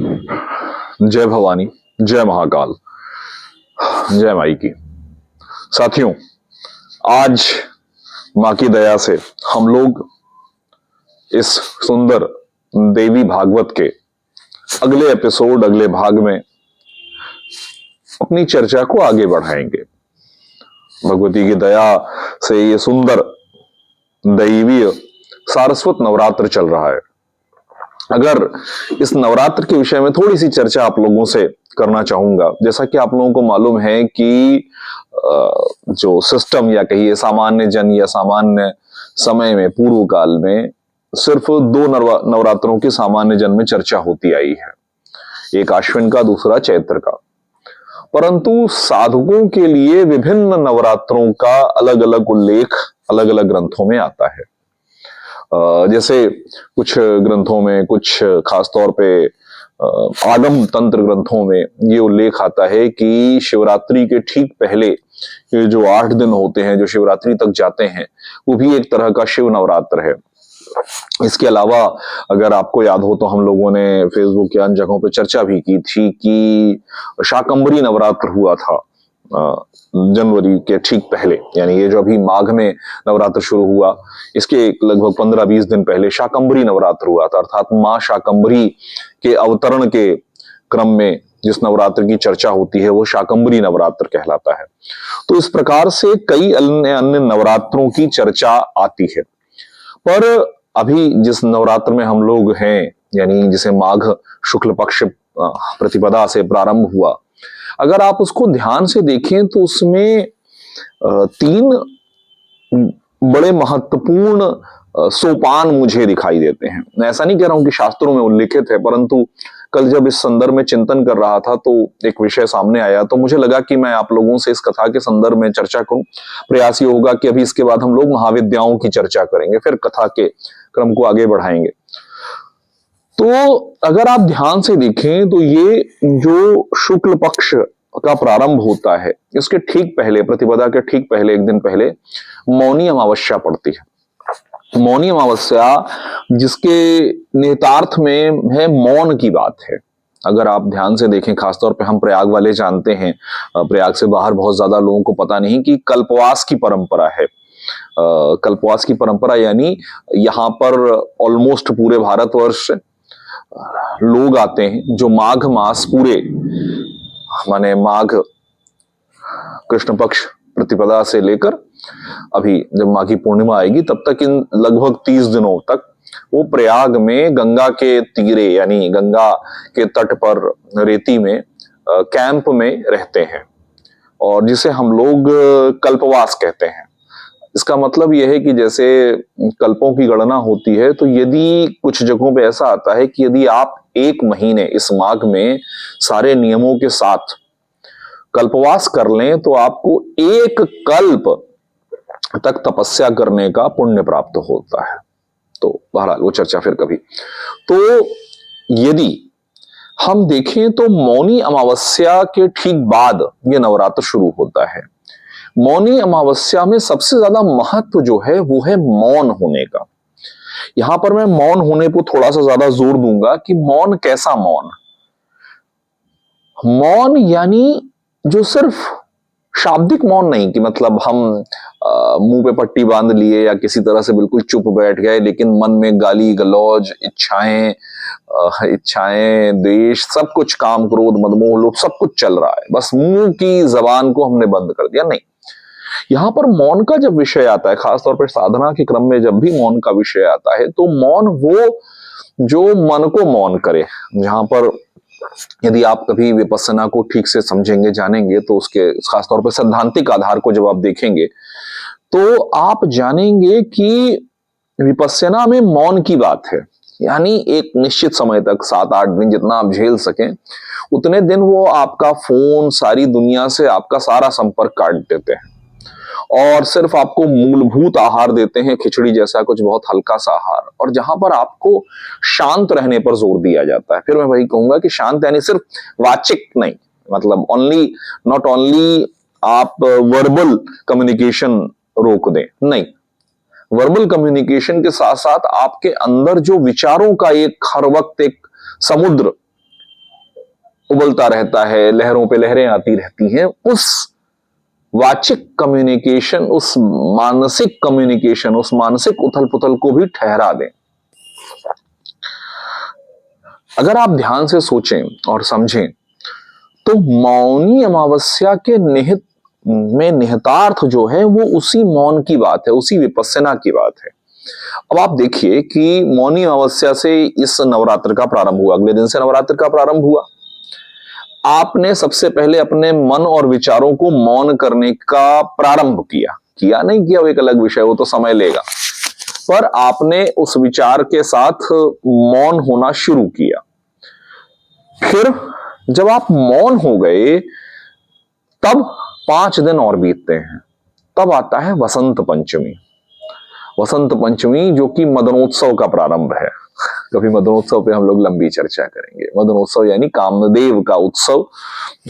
जय भवानी, जय महाकाल, जय माई की। साथियों, आज मां की दया से हम लोग इस सुंदर देवी भागवत के अगले एपिसोड, अगले भाग में अपनी चर्चा को आगे बढ़ाएंगे। भगवती की दया से ये सुंदर दैवीय सारस्वत नवरात्र चल रहा है। अगर इस नवरात्र के विषय में थोड़ी सी चर्चा आप लोगों से करना चाहूंगा। जैसा कि आप लोगों को मालूम है कि जो सिस्टम या कहिए सामान्य जन या सामान्य समय में पूर्व काल में सिर्फ दो नवरात्रों की सामान्य जन में चर्चा होती आई है, एक अश्विन का, दूसरा चैत्र का। परंतु साधकों के लिए विभिन्न नवरात्रों का अलग अलग उल्लेख अलग अलग ग्रंथों में आता है। जैसे कुछ ग्रंथों में, कुछ खासतौर पे आगम तंत्र ग्रंथों में ये उल्लेख आता है कि शिवरात्रि के ठीक पहले ये जो 8 दिन होते हैं, जो शिवरात्रि तक जाते हैं, वो भी एक तरह का शिव नवरात्र है। इसके अलावा अगर आपको याद हो तो हम लोगों ने फेसबुक या अन्य जगहों पर चर्चा भी की थी कि शाकंभरी नवरात्र हुआ था जनवरी के ठीक पहले, यानी ये जो अभी माघ में नवरात्र शुरू हुआ, इसके लगभग 15-20 दिन पहले शाकंभरी नवरात्र हुआ था। अर्थात मां शाकंभरी के अवतरण के क्रम में जिस नवरात्र की चर्चा होती है वो शाकंभरी नवरात्र कहलाता है। तो इस प्रकार से कई अन्य अन्य नवरात्रों की चर्चा आती है। पर अभी जिस नवरात्र में हम लोग हैं, यानी जिसे माघ शुक्ल पक्ष प्रतिपदा से प्रारंभ हुआ, अगर आप उसको ध्यान से देखें तो उसमें 3 बड़े महत्वपूर्ण सोपान मुझे दिखाई देते हैं। मैं ऐसा नहीं कह रहा हूं कि शास्त्रों में उल्लिखित है, परंतु कल जब इस संदर्भ में चिंतन कर रहा था तो एक विषय सामने आया, तो मुझे लगा कि मैं आप लोगों से इस कथा के संदर्भ में चर्चा करूं। प्रयास ये होगा कि अभी इसके बाद हम लोग महाविद्याओं की चर्चा करेंगे, फिर कथा के क्रम को आगे बढ़ाएंगे। तो अगर आप ध्यान से देखें तो ये जो शुक्ल पक्ष का प्रारंभ होता है, इसके ठीक पहले, प्रतिपदा के ठीक पहले, एक दिन पहले मौनी अमावस्या पड़ती है। मौनी अमावस्या जिसके निहितार्थ में है मौन की बात है। अगर आप ध्यान से देखें, खासतौर पे हम प्रयाग वाले जानते हैं, प्रयाग से बाहर बहुत ज्यादा लोगों को पता नहीं कि कल्पवास की परंपरा है। कल्पवास की परंपरा यानी यहाँ पर ऑलमोस्ट पूरे भारतवर्ष से लोग आते हैं जो माघ मास पूरे, माने माघ कृष्ण पक्ष प्रतिपदा से लेकर अभी जब माघी पूर्णिमा आएगी तब तक, इन लगभग 30 दिनों तक वो प्रयाग में गंगा के तीरे यानी गंगा के तट पर रेती में कैंप में रहते हैं, और जिसे हम लोग कल्पवास कहते हैं। इसका मतलब यह है कि जैसे कल्पों की गणना होती है, तो यदि कुछ जगहों पे ऐसा आता है कि यदि आप 1 महीने इस माघ में सारे नियमों के साथ कल्पवास कर लें तो आपको 1 कल्प तक तपस्या करने का पुण्य प्राप्त होता है। तो बहरहाल वो चर्चा फिर कभी। तो यदि हम देखें तो मौनी अमावस्या के ठीक बाद ये नवरात्र शुरू होता है। मौनी अमावस्या में सबसे ज्यादा महत्व जो है वो है मौन होने का। यहां पर मैं मौन होने को थोड़ा सा ज्यादा जोर दूंगा कि मौन कैसा मौन। मौन यानी जो सिर्फ शाब्दिक मौन नहीं कि मतलब हम मुंह पे पट्टी बांध लिए या किसी तरह से बिल्कुल चुप बैठ गए, लेकिन मन में गाली गलौज, इच्छाएं, द्वेष, सब कुछ, काम क्रोध मदमोह लोभ सब कुछ चल रहा है, बस मुंह की जबान को हमने बंद कर दिया। नहीं, यहां पर मौन का जब विषय आता है, खासतौर पर साधना के क्रम में जब भी मौन का विषय आता है, तो मौन वो जो मन को मौन करे। जहां पर यदि आप कभी विपस्सना को ठीक से समझेंगे, जानेंगे, तो उसके खासतौर पर सैद्धांतिक आधार को जब आप देखेंगे तो आप जानेंगे कि विपस्सना में मौन की बात है। यानी एक निश्चित समय तक, 7-8 दिन जितना आप झेल सकें उतने दिन वो आपका फोन, सारी दुनिया से आपका सारा संपर्क काट देते हैं और सिर्फ आपको मूलभूत आहार देते हैं, खिचड़ी जैसा कुछ बहुत हल्का सा आहार, और जहां पर आपको शांत रहने पर जोर दिया जाता है। फिर मैं वही कहूंगा कि शांत यानी सिर्फ वाचिक नहीं, मतलब नॉट ओनली आप वर्बल कम्युनिकेशन रोक दें, नहीं, वर्बल कम्युनिकेशन के साथ साथ आपके अंदर जो विचारों का एक हर वक्त एक समुद्र उबलता रहता है, लहरों पे लहरें आती रहती हैं, उस वाचिक कम्युनिकेशन, उस मानसिक कम्युनिकेशन, उस मानसिक उथल पुथल को भी ठहरा दें। अगर आप ध्यान से सोचें और समझें तो मौनी अमावस्या के निहितार्थ जो है वो उसी मौन की बात है, उसी विपस्सना की बात है। अब आप देखिए कि मौनी अमावस्या से इस नवरात्र का प्रारंभ हुआ, अगले दिन से नवरात्र का प्रारंभ हुआ। आपने सबसे पहले अपने मन और विचारों को मौन करने का प्रारंभ किया नहीं किया वो एक अलग विषय, वो तो समय लेगा, पर आपने उस विचार के साथ मौन होना शुरू किया। फिर जब आप मौन हो गए तब 5 दिन और बीतते हैं, तब आता है वसंत पंचमी। वसंत पंचमी जो कि मदनोत्सव का प्रारंभ है। कभी मदनोत्सव पे हम लोग लंबी चर्चा करेंगे। मदनोत्सव यानी कामदेव का उत्सव।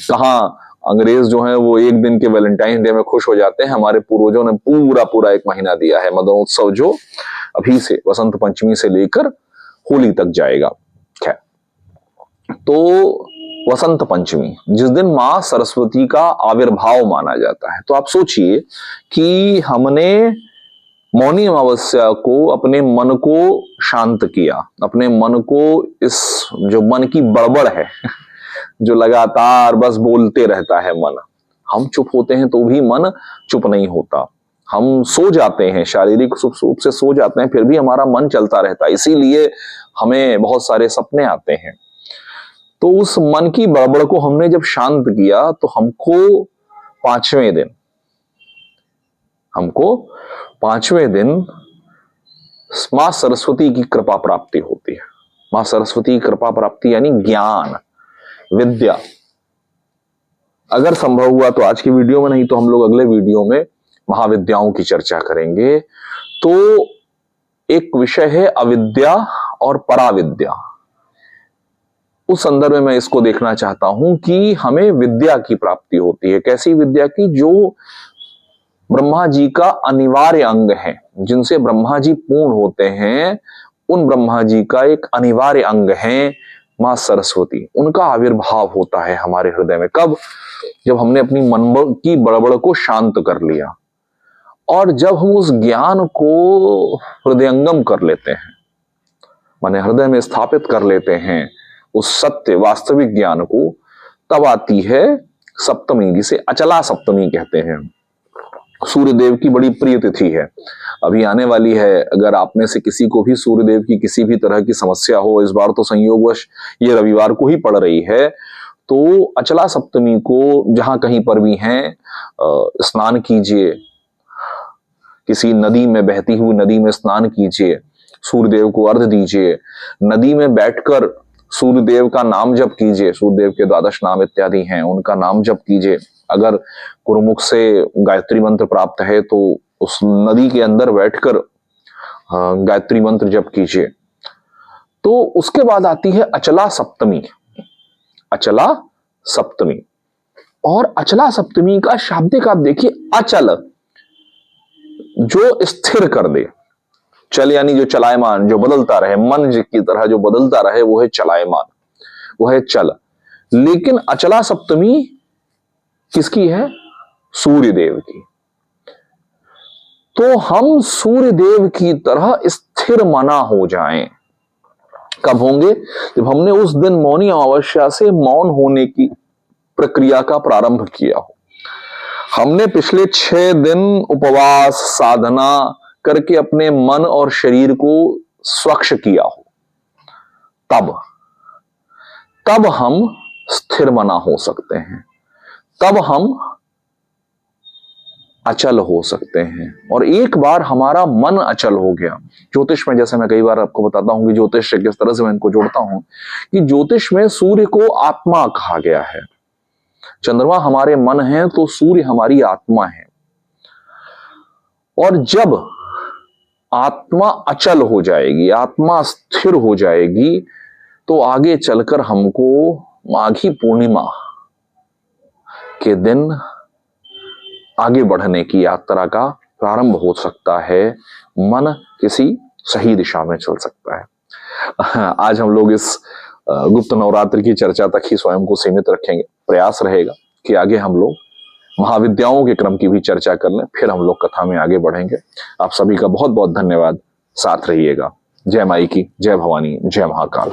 कहाँ अंग्रेज जो है वो एक दिन के वैलेंटाइन डे में खुश हो जाते हैं, हमारे पूर्वजों ने पूरा एक महीना दिया है मदनोत्सव, जो अभी से वसंत पंचमी से लेकर होली तक जाएगा। खैर, तो वसंत पंचमी जिस दिन मां सरस्वती का आविर्भाव माना जाता है, तो आप सोचिए कि हमने मौनी अमावस्या को अपने मन को शांत किया, अपने मन को, इस जो मन की बड़बड़ है जो लगातार बस बोलते रहता है मन, हम चुप होते हैं तो भी मन चुप नहीं होता, हम सो जाते हैं, शारीरिक रूप से सो जाते हैं, फिर भी हमारा मन चलता रहता है, इसीलिए हमें बहुत सारे सपने आते हैं। तो उस मन की बड़बड़ को हमने जब शांत किया तो हमको पांचवें दिन मां सरस्वती की कृपा प्राप्ति होती है। मां सरस्वती की कृपा प्राप्ति यानी ज्ञान, विद्या। अगर संभव हुआ तो आज की वीडियो में, नहीं तो हम लोग अगले वीडियो में महाविद्याओं की चर्चा करेंगे। तो एक विषय है अविद्या और पराविद्या। उस संदर्भ में मैं इसको देखना चाहता हूं कि हमें विद्या की प्राप्ति होती है। कैसी विद्या की? जो ब्रह्मा जी का अनिवार्य अंग है, जिनसे ब्रह्मा जी पूर्ण होते हैं, उन ब्रह्मा जी का एक अनिवार्य अंग है मां सरस्वती। उनका आविर्भाव होता है हमारे हृदय में। कब? जब हमने अपनी मन की बड़बड़ को शांत कर लिया और जब हम उस ज्ञान को हृदयंगम कर लेते हैं, माने हृदय में स्थापित कर लेते हैं उस सत्य वास्तविक ज्ञान को, तब आती है सप्तमी, जिसे अचला सप्तमी कहते हैं। सूर्यदेव की बड़ी प्रिय तिथि है, अभी आने वाली है। अगर आप में से किसी को भी सूर्यदेव की किसी भी तरह की समस्या हो, इस बार तो संयोगवश ये रविवार को ही पड़ रही है, तो अचला सप्तमी को जहां कहीं पर भी हैं, स्नान कीजिए, किसी नदी में, बहती हुई नदी में स्नान कीजिए, सूर्यदेव को अर्घ्य दीजिए, नदी में बैठकर सूर्यदेव का नाम जप कीजिए। सूर्यदेव के 12 नाम इत्यादि हैं, उनका नाम जप कीजिए। अगर गुरुमुख से गायत्री मंत्र प्राप्त है तो उस नदी के अंदर बैठकर गायत्री मंत्र जप कीजिए। तो उसके बाद आती है अचला सप्तमी। अचला सप्तमी, और अचला सप्तमी का शाब्दिक आप देखिए, अचल जो स्थिर कर दे, चल यानी जो चलायमान, जो बदलता रहे, मन की तरह जो बदलता रहे, वो है चलायमान, वो है चल। लेकिन अचला सप्तमी किसकी है? सूर्यदेव की। तो हम सूर्यदेव की तरह स्थिर मना हो जाएं। कब होंगे? जब हमने उस दिन मौनी अमावस्या से मौन होने की प्रक्रिया का प्रारंभ किया हो, हमने पिछले 6 दिन उपवास साधना करके अपने मन और शरीर को स्वच्छ किया हो, तब हम स्थिर मना हो सकते हैं, तब हम अचल हो सकते हैं। और एक बार हमारा मन अचल हो गया, ज्योतिष में, जैसे मैं कई बार आपको बताता हूं कि ज्योतिष से किस तरह से मैं इनको जोड़ता हूं, कि ज्योतिष में सूर्य को आत्मा कहा गया है। चंद्रमा हमारे मन है तो सूर्य हमारी आत्मा है। और जब आत्मा अचल हो जाएगी, आत्मा स्थिर हो जाएगी, तो आगे चलकर हमको माघी पूर्णिमा के दिन आगे बढ़ने की यात्रा का प्रारंभ हो सकता है। मन किसी सही दिशा में चल सकता है। आज हम लोग इस गुप्त नवरात्र की चर्चा तक ही स्वयं को सीमित रखेंगे। प्रयास रहेगा कि आगे हम लोग महाविद्याओं के क्रम की भी चर्चा कर लें, फिर हम लोग कथा में आगे बढ़ेंगे। आप सभी का बहुत बहुत धन्यवाद। साथ रहिएगा। जय माई की, जय भवानी, जय महाकाल।